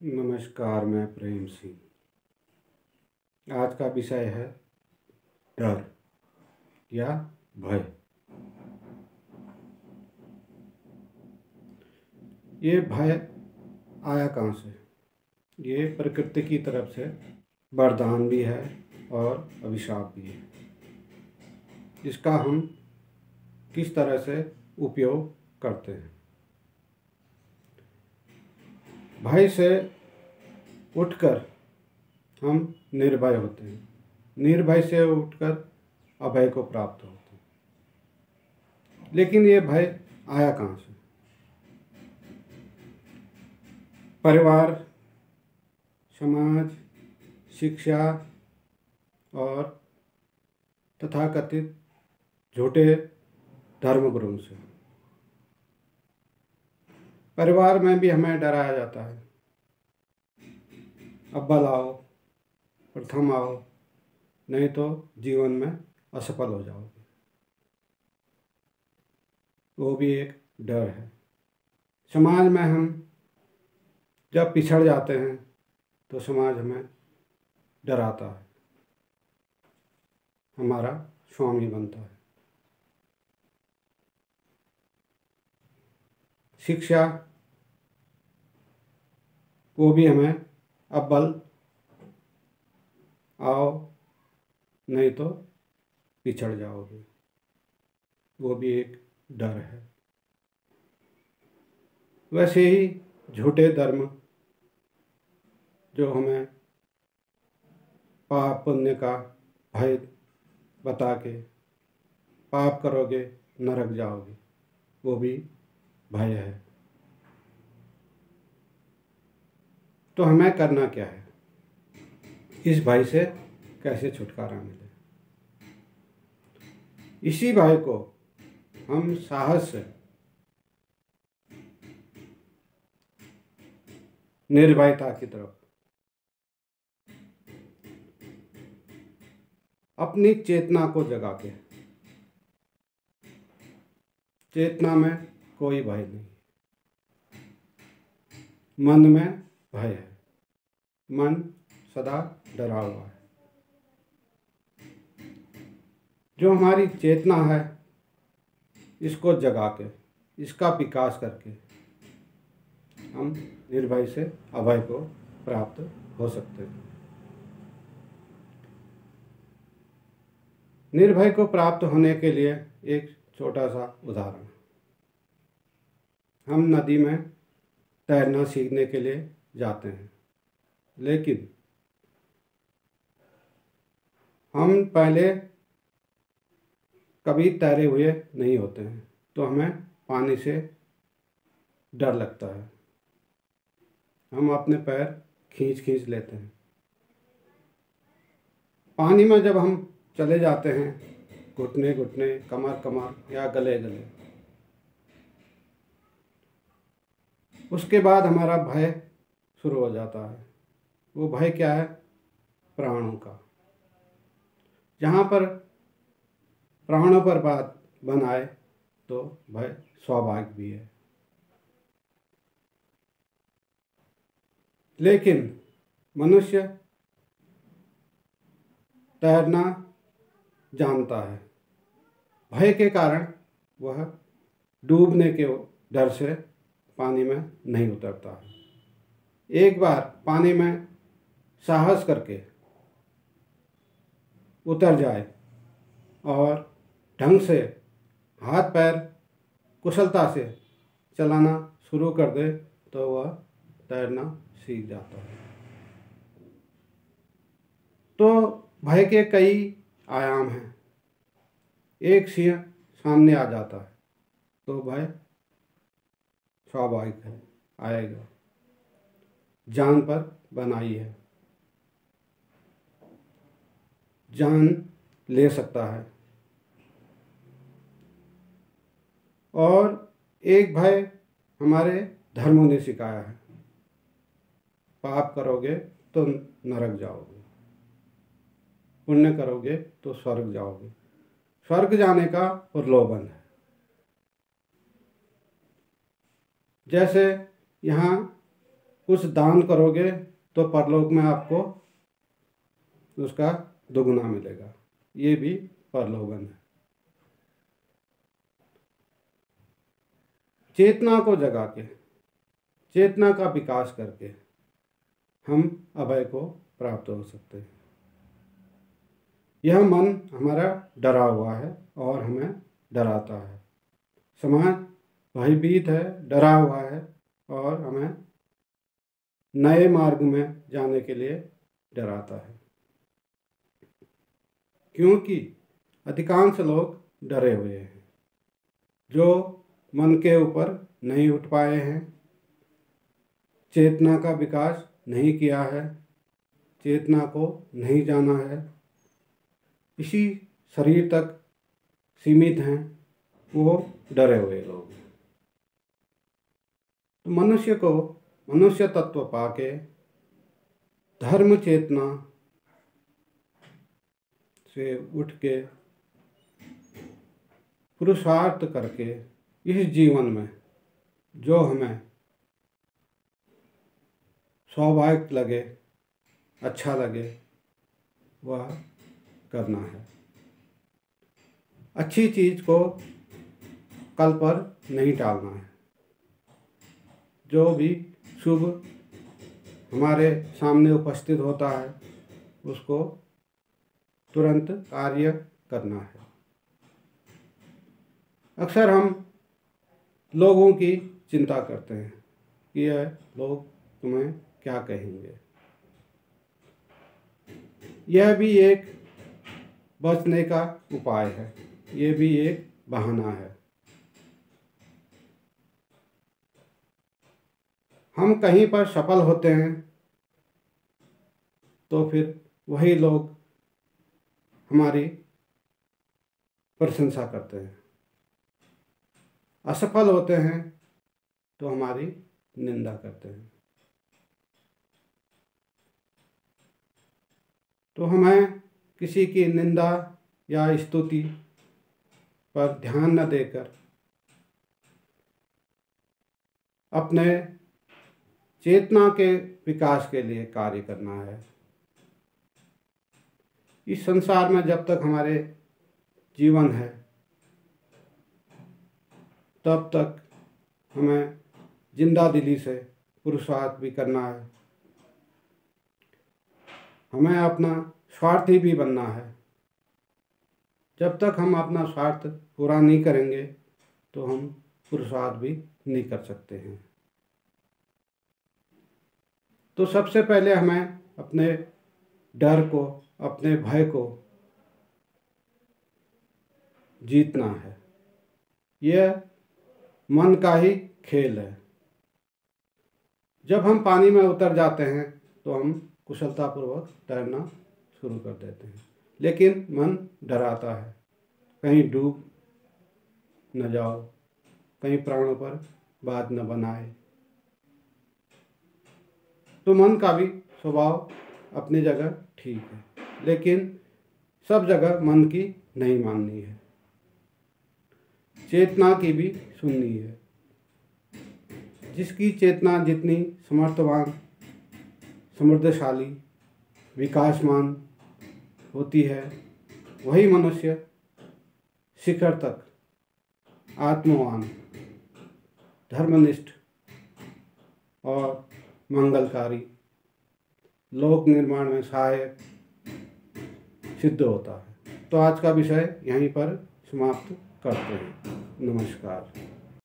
नमस्कार, मैं प्रेम सिंह। आज का विषय है डर या भय। ये भय आया कहाँ से? ये प्रकृति की तरफ से वरदान भी है और अभिशाप भी है, जिसका हम किस तरह से उपयोग करते हैं। भय से उठकर हम निर्भय होते हैं, निर्भय से उठकर अभय को प्राप्त होते हैं। लेकिन ये भय आया कहाँ से? परिवार, समाज, शिक्षा और तथाकथित झूठे धर्मगुरुओं से। परिवार में भी हमें डराया जाता है, अव्वल आओ, प्रथम आओ, नहीं तो जीवन में असफल हो जाओगे। वो भी एक डर है। समाज में हम जब पिछड़ जाते हैं तो समाज हमें डराता है, हमारा स्वामी बनता है। शिक्षा, वो भी हमें अव्वल आओ, नहीं तो पिछड़ जाओगे। वो भी एक डर है। वैसे ही झूठे धर्म जो हमें पाप पुण्य का भय बता के पाप करोगे नरक जाओगे, वो भी भय है। तो हमें करना क्या है? इस भय से कैसे छुटकारा मिले? इसी भय को हम साहस से, निर्भयता की तरफ, अपनी चेतना को जगा के, चेतना में कोई भय नहीं, मन में भय है, मन सदा डरा हुआ है। जो हमारी चेतना है, इसको जगा के, इसका विकास करके हम निर्भय से अभय को प्राप्त हो सकते हैं। निर्भय को प्राप्त होने के लिए एक छोटा सा उदाहरण। हम नदी में तैरना सीखने के लिए जाते हैं, लेकिन हम पहले कभी तैरे हुए नहीं होते हैं, तो हमें पानी से डर लगता है। हम अपने पैर खींच खींच लेते हैं। पानी में जब हम चले जाते हैं, घुटने घुटने, कमर कमर या गले गले, उसके बाद हमारा भय शुरू हो जाता है। वो भय क्या है? प्राणों का। जहाँ पर प्राणों पर बात बनाए तो भय स्वाभाविक भी है। लेकिन मनुष्य तैरना जानता है। भय के कारण वह डूबने के डर से पानी में नहीं उतरता है। एक बार पानी में साहस करके उतर जाए और ढंग से हाथ पैर कुशलता से चलाना शुरू कर दे तो वह तैरना सीख जाता है। तो भय के कई आयाम हैं। एक सिंह सामने आ जाता है तो भय स्वाभाविक है, आएगा। जान पर बनाई है, जान ले सकता है। और एक भय हमारे धर्मों ने सिखाया है, पाप करोगे तो नरक जाओगे, पुण्य करोगे तो स्वर्ग जाओगे। स्वर्ग जाने का प्रलोभन है। जैसे यहाँ कुछ दान करोगे तो परलोक में आपको उसका दुगुना मिलेगा। ये भी परलोकन है। चेतना को जगा के, चेतना का विकास करके हम अभय को प्राप्त हो सकते हैं। यह मन हमारा डरा हुआ है और हमें डराता है। समाज भयभीत है, डरा हुआ है और हमें नए मार्ग में जाने के लिए डराता है, क्योंकि अधिकांश लोग डरे हुए हैं, जो मन के ऊपर नहीं उठ पाए हैं, चेतना का विकास नहीं किया है, चेतना को नहीं जाना है, इसी शरीर तक सीमित हैं, वो डरे हुए लोग। तो मनुष्य को मनुष्य तत्व पाके धर्म चेतना से उठ के पुरुषार्थ करके इस जीवन में जो हमें स्वाभाविक लगे, अच्छा लगे, वह करना है। अच्छी चीज़ को कल पर नहीं टालना है। जो भी शुभ हमारे सामने उपस्थित होता है उसको तुरंत कार्य करना है। अक्सर हम लोगों की चिंता करते हैं कि यह लोग तुम्हें क्या कहेंगे। यह भी एक बचने का उपाय है, ये भी एक बहाना है। हम कहीं पर सफल होते हैं तो फिर वही लोग हमारी प्रशंसा करते हैं, असफल होते हैं तो हमारी निंदा करते हैं। तो हमें किसी की निंदा या स्तुति पर ध्यान न देकर अपने चेतना के विकास के लिए कार्य करना है। इस संसार में जब तक हमारे जीवन है तब तक हमें जिंदा दिली से पुरुषार्थ भी करना है। हमें अपना स्वार्थी भी बनना है। जब तक हम अपना स्वार्थ पूरा नहीं करेंगे तो हम पुरुषार्थ भी नहीं कर सकते हैं। तो सबसे पहले हमें अपने डर को, अपने भय को जीतना है। यह मन का ही खेल है। जब हम पानी में उतर जाते हैं तो हम कुशलतापूर्वक तैरना शुरू कर देते हैं, लेकिन मन डराता है, कहीं डूब न जाओ, कहीं प्राणों पर बात न बनाए। तो मन का भी स्वभाव अपनी जगह ठीक है, लेकिन सब जगह मन की नहीं माननी है, चेतना की भी सुननी है। जिसकी चेतना जितनी समर्थवान, समृद्धशाली, विकासमान होती है, वही मनुष्य शिखर तक आत्मवान, धर्मनिष्ठ और मंगलकारी, लोक निर्माण में सहायक सिद्ध होता है। तो आज का विषय यहीं पर समाप्त करते हैं। नमस्कार।